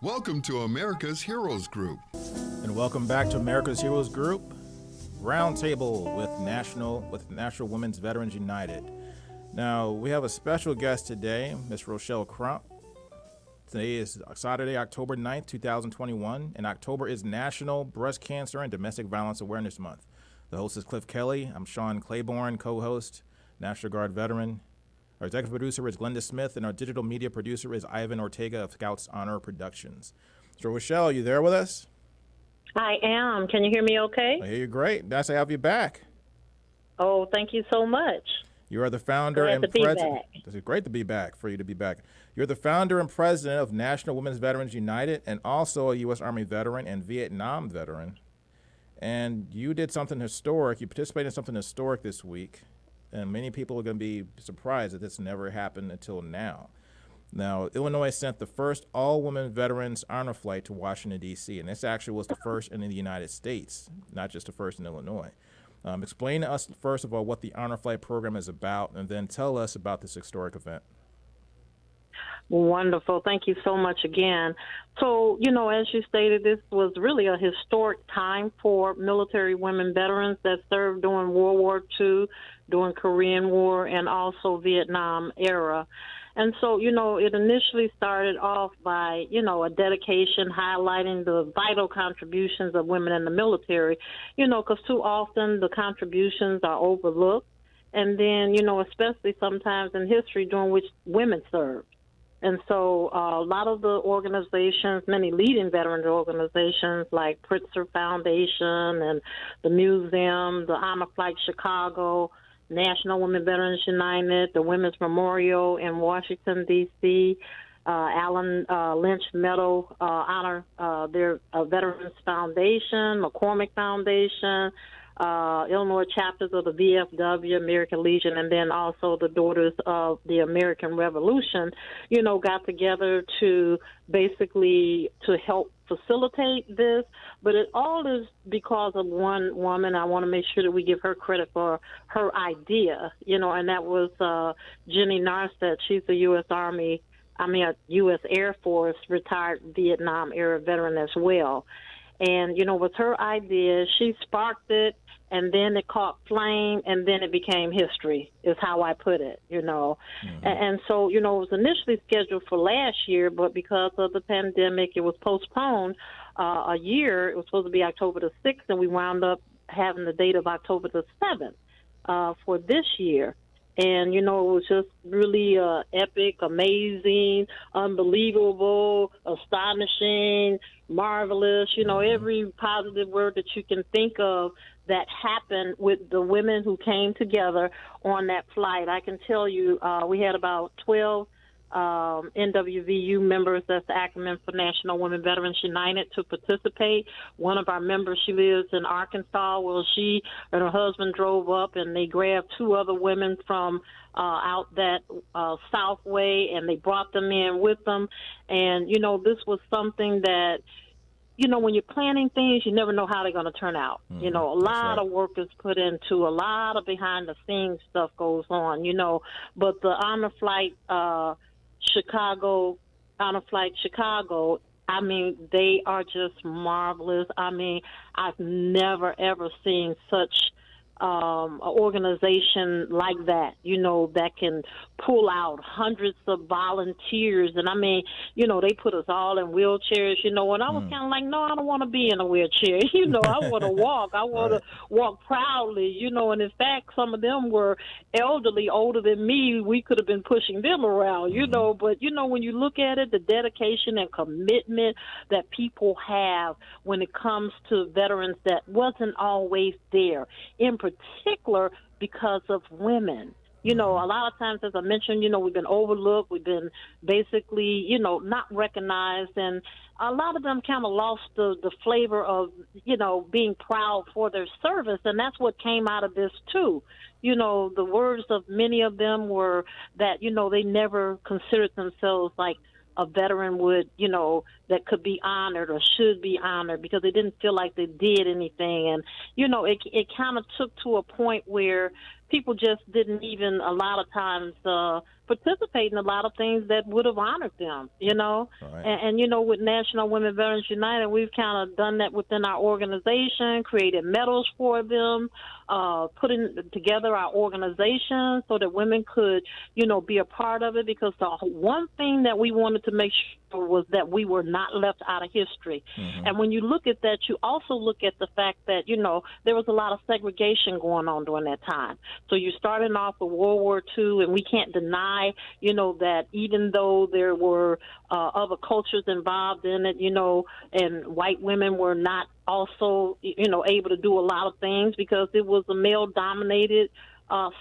Welcome to America's Heroes Group. And welcome back to America's Heroes Group, Roundtable with National Women's Veterans United. Now, we have a special guest today, Miss Rochelle Crump. Today is Saturday, October 9th, 2021, and October is National Breast Cancer and Domestic Violence Awareness Month. The host is Cliff Kelly. I'm Sean Claiborne, co-host, National Guard veteran. Our executive producer is Glenda Smith, and our digital media producer is Ivan Ortega of Scouts Honor Productions. So, Rochelle, are you there with us? I am. Can you hear me okay? I hear you great. Nice to have you back. Oh, thank you so much. You are the founder and president. It's great to be back, for you to be back. You're the founder and president of National Women's Veterans United and also a U.S. Army veteran and Vietnam veteran. And you did something historic. You participated in something historic this week. And many people are going to be surprised that this never happened until now. Now, Illinois sent the first all-women veterans honor flight to Washington, D.C., and this actually was the first in the United States, not just the first in Illinois. Explain to us, first of all, what the honor flight program is about, and then tell us about this historic event. Wonderful. Thank you so much again. So, as you stated, this was really a historic time for military women veterans that served during World War II, during Korean War, and also Vietnam era. And so, it initially started off by, a dedication highlighting the vital contributions of women in the military, because too often the contributions are overlooked. And then, especially sometimes in history during which women served. And so a lot of the organizations, many leading veteran organizations like Pritzker Foundation and the Museum, the Honor Flight Chicago, National Women Veterans United, the Women's Memorial in Washington, D.C., Allen Lynch Medal Honor, their Veterans Foundation, McCormick Foundation, Illinois chapters of the VFW, American Legion, and then also the Daughters of the American Revolution, got together to basically to help facilitate this. But it all is because of one woman. I want to make sure that we give her credit for her idea, and that was Jenny Narstedt. She's a a U.S. Air Force retired Vietnam era veteran as well. And, with her idea, she sparked it, and then it caught flame, and then it became history, is how I put it, Mm-hmm. And so, it was initially scheduled for last year, but because of the pandemic, it was postponed a year. It was supposed to be October the 6th, and we wound up having the date of October the 7th for this year. And, it was just really epic, amazing, unbelievable, astonishing, marvelous, every positive word that you can think of that happened with the women who came together on that flight. I can tell you we had about 12 NWVU members, that's the acronym for National Women Veterans United, to participate. One of our members, she lives in Arkansas. Well, she and her husband drove up, and they grabbed two other women from out that south way, and they brought them in with them. And, this was something that, when you're planning things, you never know how they're going to turn out. Mm-hmm. A lot of work is put into, a lot of behind-the-scenes stuff goes on, But the Honor Flight Chicago, they are just marvelous. I've never, ever seen such an organization like that, that can pull out hundreds of volunteers. And they put us all in wheelchairs, and I was kind of like, no, I don't want to be in a wheelchair. I want to walk. I want to walk proudly, and in fact, some of them were elderly, older than me. We could have been pushing them around, but, when you look at it, the dedication and commitment that people have when it comes to veterans that wasn't always there, in particular because of women. A lot of times, as I mentioned, we've been overlooked. We've been basically, not recognized. And a lot of them kind of lost the flavor of, being proud for their service. And that's what came out of this, too. The words of many of them were that, they never considered themselves like a veteran would, that could be honored or should be honored because they didn't feel like they did anything. And, it kind of took to a point where people just didn't even a lot of times participate in a lot of things that would have honored them, you know. Right. And you know, with National Women Veterans United, we've kind of done that within our organization, created medals for them, putting together our organization so that women could, you know, be a part of it, because the one thing that we wanted to make sure was that we were not left out of history. Mm-hmm. And when you look at that, you also look at the fact that, you know, there was a lot of segregation going on during that time. So you're starting off with World War II, and we can't deny, you know, that even though there were other cultures involved in it, you know, and white women were not also, you know, able to do a lot of things because it was a male-dominated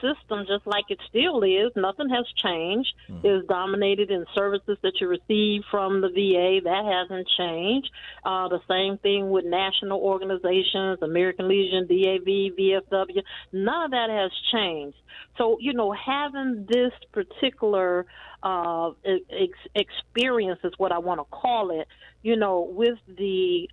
system, just like it still is. Nothing has changed. Mm-hmm. It is dominated in services that you receive from the VA. That hasn't changed. The same thing with national organizations, American Legion, DAV, VFW. None of that has changed. So, you know, having this particular experience is what I want to call it, you know, with the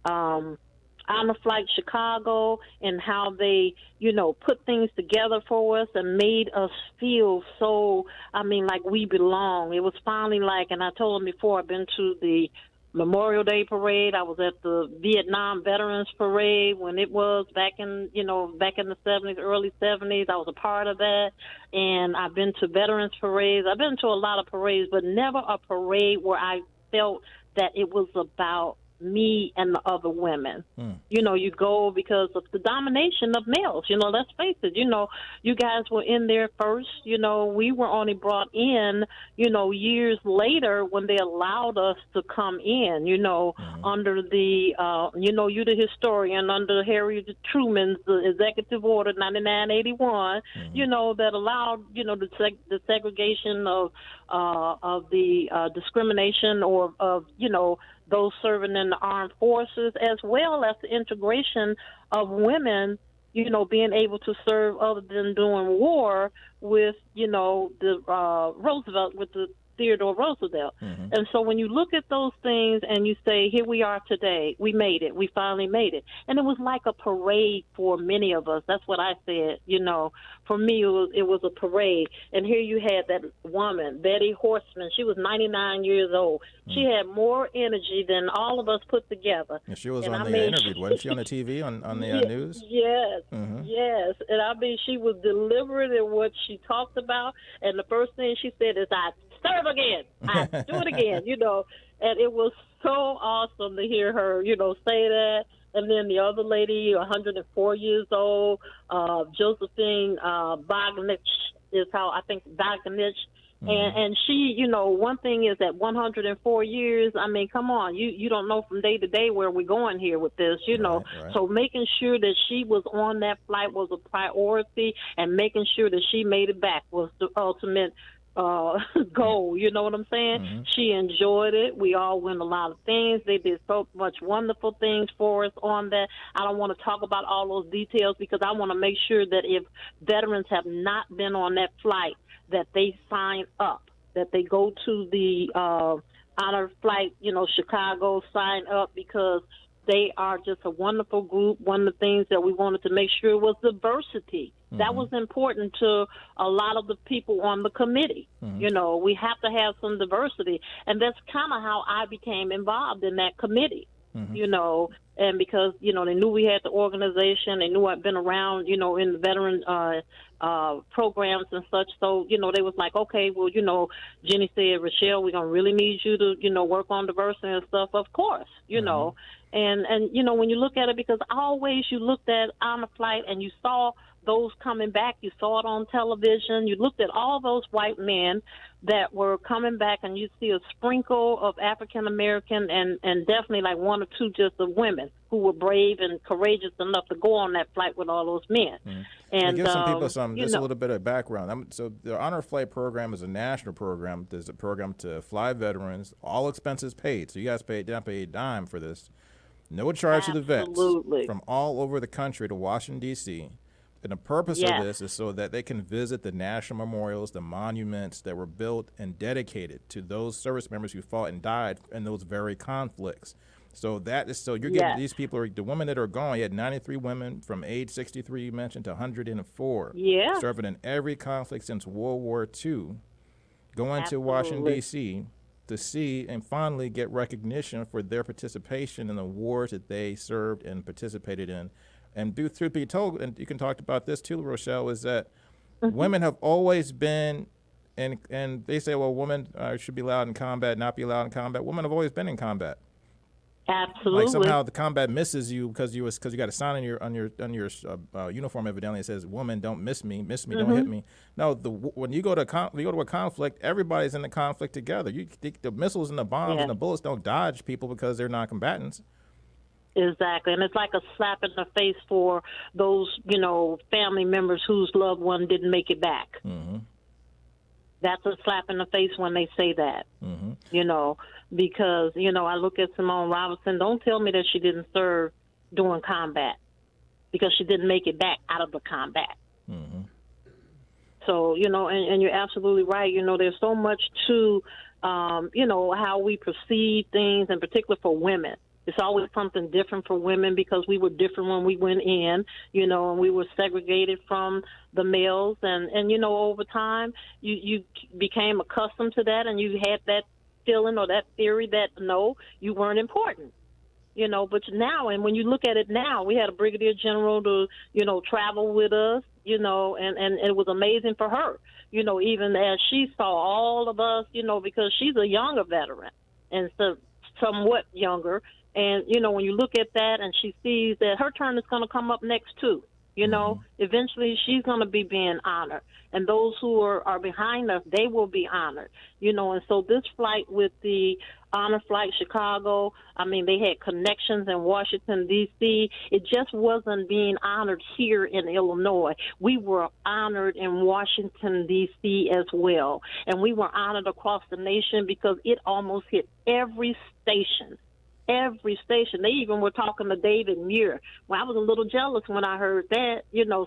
Honor Flight Chicago and how they, you know, put things together for us and made us feel so, I mean, like we belong. It was finally like, and I told them before, I've been to the Memorial Day Parade. I was at the Vietnam Veterans Parade when it was back in, you know, back in the 70s, early 70s. I was a part of that. And I've been to Veterans Parades. I've been to a lot of parades, but never a parade where I felt that it was about me and the other women. You know, you go because of the domination of males. You know, let's face it, you know, you guys were in there first. You know, we were only brought in, you know, years later when they allowed us to come in, you know, under the, you know, you the historian, under Harry Truman's Executive Order 9981, you know, that allowed, you know, the segregation of the discrimination or of, you know, those serving in the armed forces, as well as the integration of women, you know, being able to serve other than doing war with, you know, the Roosevelt, with the Theodore Roosevelt. And so when you look at those things and you say, here we are today, we made it, we finally made it. And it was like a parade for many of us. That's what I said, you know. For me, it was a parade. And here you had that woman, Betty Horseman. She was 99 years old. She had more energy than all of us put together. And she was and on the interview, wasn't she, on the TV, on the news? Yes, yes. And I mean, she was deliberate in what she talked about. And the first thing she said is, I serve again. I do it again, you know. And it was so awesome to hear her, you know, say that. And then the other lady, 104 years old, Josephine Bagnich is how I think Bagnich. And she, you know, one thing is that 104 years, I mean, come on, you don't know from day to day where we're going here with this, you know. Right. So making sure that she was on that flight was a priority, and making sure that she made it back was the ultimate goal. You know what I'm saying? She enjoyed it. We all win a lot of things. They did so much wonderful things for us on that. I don't want to talk about all those details because I want to make sure that if veterans have not been on that flight, that they sign up, that they go to the Honor Flight, you know, Chicago, sign up, because they are just a wonderful group. One of the things that we wanted to make sure was diversity. That was important to a lot of the people on the committee. You know, we have to have some diversity. And that's kind of how I became involved in that committee, you know, and because, you know, they knew we had the organization. They knew I'd been around, you know, in the veteran programs and such. So, you know, they was like, okay, well, you know, Jenny said, Rochelle, we're going to really need you to, you know, work on diversity and stuff. Of course, you know. And, you know, when you look at it, because always you looked at Honor Flight and you saw those coming back. You saw it on television. You looked at all those white men that were coming back, and you see a sprinkle of African-American and definitely like one or two just of women who were brave and courageous enough to go on that flight with all those men. And to give some people just a little bit of background. So the Honor Flight program is a national program. There's a program to fly veterans, all expenses paid. So you guys did not pay a dime for this. No charge to the vets from all over the country to Washington, D.C. And the purpose of this is so that they can visit the national memorials, the monuments that were built and dedicated to those service members who fought and died in those very conflicts. So you're getting these people the women that are gone. You had 93 women from age 63 you mentioned to 104. Yeah. Serving in every conflict since World War II, going to Washington D.C. to see and finally get recognition for their participation in the wars that they served and participated in. And through be told, and you can talk about this too, Rochelle, is that women have always been, and they say, well, women should be allowed in combat, not be allowed in combat. Women have always been in combat. Absolutely. Like somehow the combat misses you because you got a sign on your uniform evidently. It says, "Woman, don't miss me, don't hit me." No, when you go to a conflict, everybody's in the conflict together. The missiles and the bombs and the bullets don't dodge people because they're non-combatants. Exactly, and it's like a slap in the face for those, family members whose loved one didn't make it back. Mm-hmm. That's a slap in the face when they say that, because, I look at Simone Robinson. Don't tell me that she didn't serve during combat because she didn't make it back out of the combat. Mm-hmm. So, and you're absolutely right. There's so much to, how we perceive things, in particular for women. It's always something different for women because we were different when we went in, and we were segregated from the males. And over time, you became accustomed to that, and you had that feeling or that theory that, no, you weren't important. But now, and when you look at it now, we had a brigadier general to, travel with us, and it was amazing for her, even as she saw all of us, because she's a younger veteran and so somewhat younger. And, when you look at that and she sees that her turn is going to come up next, too, eventually she's going to be being honored. And those who are behind us, they will be honored, And so this flight with the Honor Flight Chicago, they had connections in Washington, D.C. It just wasn't being honored here in Illinois. We were honored in Washington, D.C. as well. And we were honored across the nation because it almost hit every station. Every station. They even were talking to David Muir. Well, I was a little jealous when I heard that.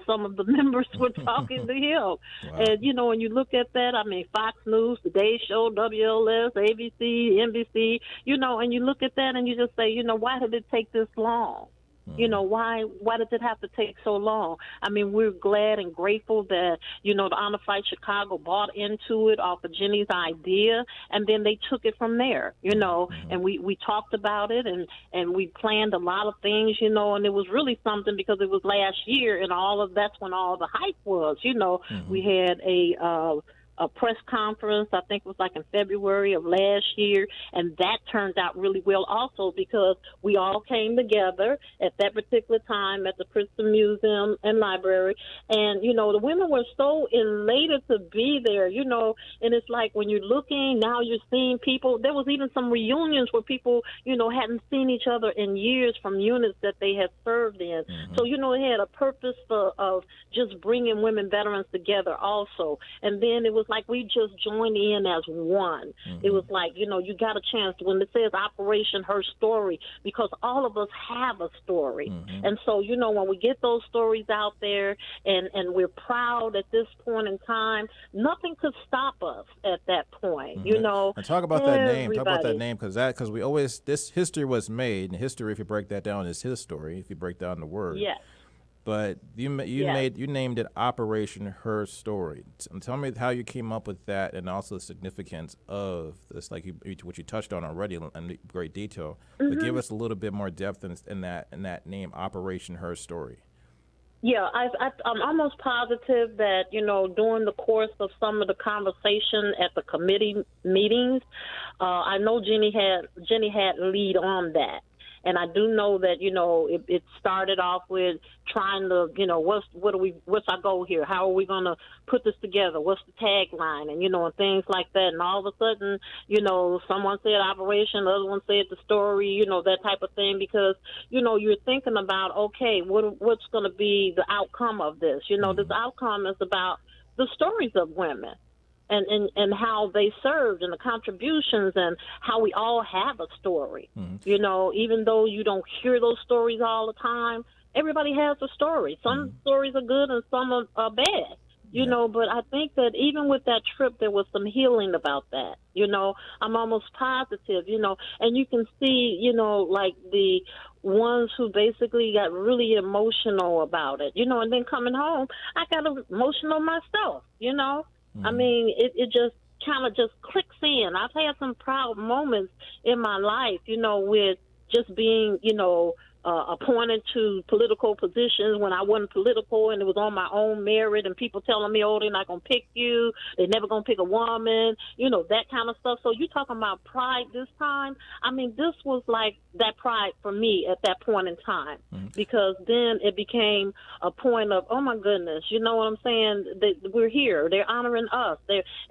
Some of the members were talking to him. Wow. And, when you look at that, Fox News, Today Show, WLS, ABC, NBC, and you look at that and you just say, why did it take this long? Why did it have to take so long? We're glad and grateful that, the Honor Flight Chicago bought into it off of Jenny's idea, and then they took it from there, and we talked about it, and we planned a lot of things, and it was really something because it was last year, and that's when all the hype was, We had a press conference, I think it was like in February of last year, and that turned out really well also because we all came together at that particular time at the Princeton Museum and Library, and, the women were so elated to be there, and it's like when you're looking, now you're seeing people. There was even some reunions where people, hadn't seen each other in years from units that they had served in. Mm-hmm. So, it had a purpose of just bringing women veterans together also, and then it was like we just joined in as one. Mm-hmm. It was like, you got a chance when it says Operation Her Story, because all of us have a story. Mm-hmm. And so, when we get those stories out there and we're proud at this point in time, nothing could stop us at that point, Mm-hmm. And talk about that name. Talk about that name because we always, this history was made, and history, if you break that down, is his story, if you break down the word. Yes. But you named it Operation Her Story. Tell me how you came up with that, and also the significance of this, like what you touched on already in great detail. Mm-hmm. But give us a little bit more depth in that name, Operation Her Story. Yeah, I'm almost positive that during the course of some of the conversation at the committee meetings, I know Jenny had lead on that. And I do know that, it started off with trying to, what's our goal here? How are we going to put this together? What's the tagline? And, and things like that. And all of a sudden, someone said operation, the other one said the story, that type of thing, because, you're thinking about, okay, what's going to be the outcome of this? Mm-hmm. This outcome is about the stories of women. And how they served and the contributions and how we all have a story. Mm-hmm. Even though you don't hear those stories all the time, everybody has a story. Some stories are good and some are bad. you know, but I think that even with that trip, there was some healing about that. You know, I'm almost positive, you know, and you can see, you know, like the ones who basically got really emotional about it, you know, and then coming home, I got emotional myself, you know. I mean, it just kind of just clicks in. I've had some proud moments in my life, you know, with just being, you know, appointed to political positions when I wasn't political, and it was on my own merit, and people telling me, oh, they're not going to pick you, they're never going to pick a woman, you know, that kind of stuff. So you talking about pride this time. I mean, this was like that pride for me at that point in time, because then it became a point of, oh, my goodness, you know what I'm saying? We're here. They're honoring us.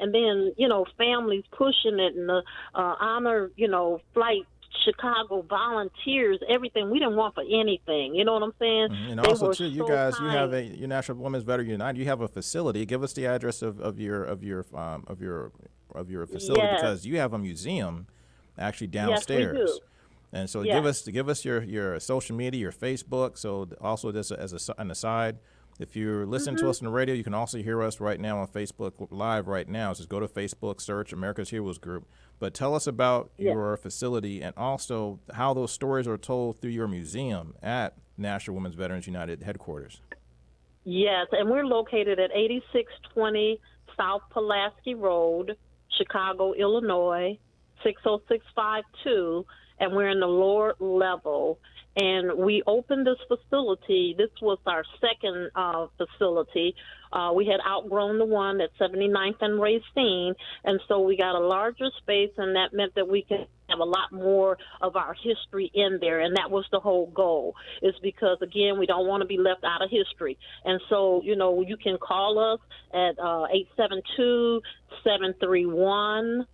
And then, you know, families pushing it, and the honor, you know, flight Chicago volunteers, everything. We didn't want for anything. You know what I'm saying? And also, too, you guys, you have your National Women's Veteran United. You have a facility. Give us the address of your facility, because you have a museum actually downstairs. Yes, we do. And so give us your social media, your Facebook. So also this as an aside. If you're listening to us on the radio, you can also hear us right now on Facebook Live right now. Just go to Facebook, search America's Heroes Group. But tell us about your facility, and also how those stories are told through your museum at National Women's Veterans United headquarters. Yes, and we're located at 8620 South Pulaski Road, Chicago, Illinois, 60652, and we're in the lower level. And we opened this facility. This was our second facility. We had outgrown the one at 79th and Racine, and so we got a larger space, and that meant that we could have a lot more of our history in there, and that was the whole goal, is because, again, we don't want to be left out of history. And so, you know, you can call us at 872-731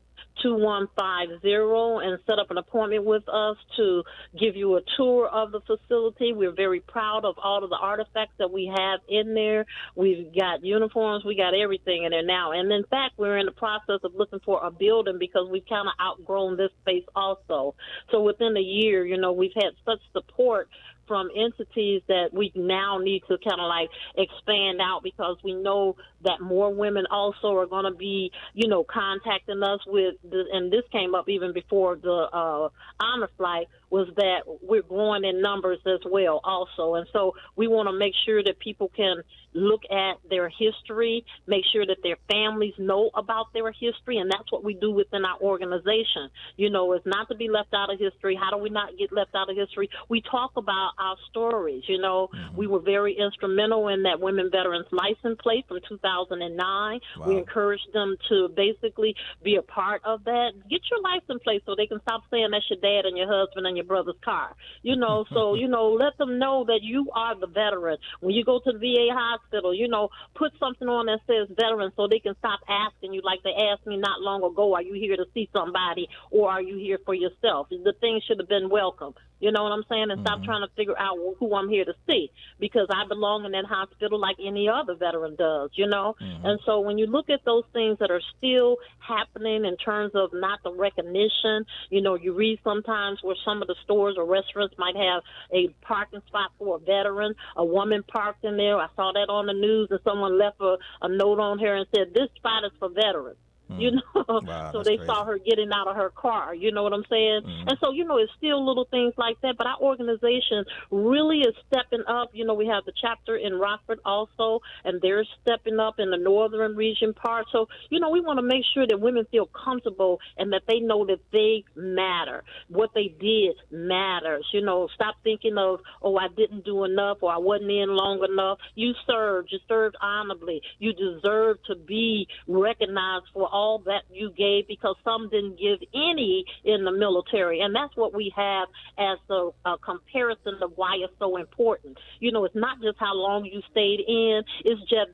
2150 and set up an appointment with us to give you a tour of the facility. We're very proud of all of the artifacts that we have in there. We've got uniforms, we got everything in there now. And in fact, we're in the process of looking for a building, because we've kind of outgrown this space also. So within a year, you know, we've had such support from entities that we now need to kind of like expand out, because we know that more women also are going to be, you know, contacting us with, and this came up even before the honor flight, was that we're growing in numbers as well also. And so we want to make sure that people can look at their history, make sure that their families know about their history, and that's what we do within our organization. You know, it's not to be left out of history. How do we not get left out of history? We talk about our stories. You know, we were very instrumental in that women veterans license plate from 2009. Wow. We encouraged them to basically be a part of that. Get your license plate so they can stop saying that's your dad and your husband and your brother's car. You know, so, you know, let them know that you are the veteran. When you go to the VA hospital, you know, put something on that says veteran, so they can stop asking you, like they asked me not long ago, are you here to see somebody, or are you here for yourself? The thing should have been welcome. You know what I'm saying? And stop trying to figure out who I'm here to see, because I belong in that hospital like any other veteran does, you know? And so when you look at those things that are still happening in terms of not the recognition, you know, you read sometimes where some of the stores or restaurants might have a parking spot for a veteran, a woman parked in there. I saw that on the news, and someone left a note on her and said, this spot is for veterans. You know, wow, so they crazy. saw her getting out of her car. You know what I'm saying? And so, you know, it's still little things like that. But our organization really is stepping up. You know, we have the chapter in Rockford also, and they're stepping up in the northern region part. So, you know, we want to make sure that women feel comfortable and that they know that they matter. What they did matters. You know, stop thinking of, oh, I didn't do enough, or I wasn't in long enough. You served honorably. You deserve to be recognized for all that you gave, because some didn't give any in the military. And that's what we have as a comparison of why it's so important. You know, it's not just how long you stayed in. It's just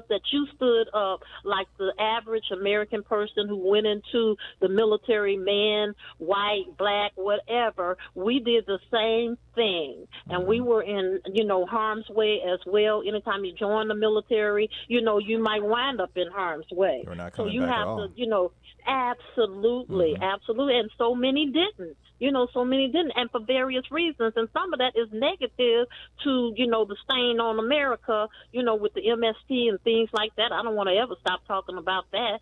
that you stood up like the average American person who went into the military, man, white, black, whatever. We did the same thing. And we were in, you know, harm's way as well. Anytime you join the military, you know, you might wind up in harm's way. We're not so coming you back have to, absolutely, absolutely. And so many didn't. And for various reasons. And some of that is negative to, the stain on America, with the MST and things like that. I don't want to ever stop talking about that,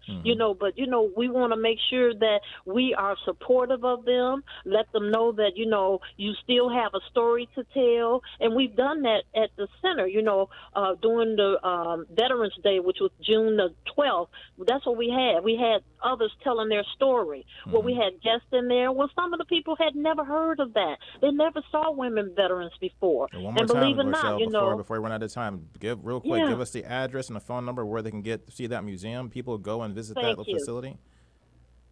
but, we want to make sure that we are supportive of them, let them know that, you still have a story to tell. And we've done that at the center, during the Veterans Day, which was June the 12th. That's what we had. We had others telling their story. Well, we had guests in there. Well, some of the people had never heard of that. They never saw women veterans before. And one more and time, believe it Rochelle, not, before we run out of time, give us the address and the phone number where they can see that museum. People go and visit that facility.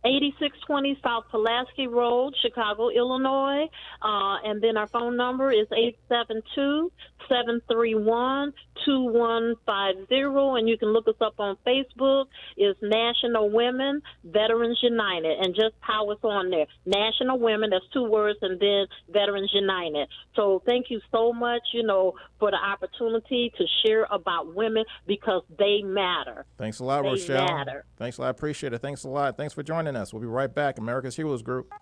8620 South Pulaski Road, Chicago, Illinois. And then our phone number is 872-731-2150. And you can look us up on Facebook. It's National Women Veterans United. And just how it's on there. National Women, that's 2 words, and then Veterans United. So thank you so much, for the opportunity to share about women because they matter. Thanks a lot, Rochelle. They matter. Thanks a lot. I appreciate it. Thanks a lot. Thanks for joining us. We'll be right back. America's Heroes Group.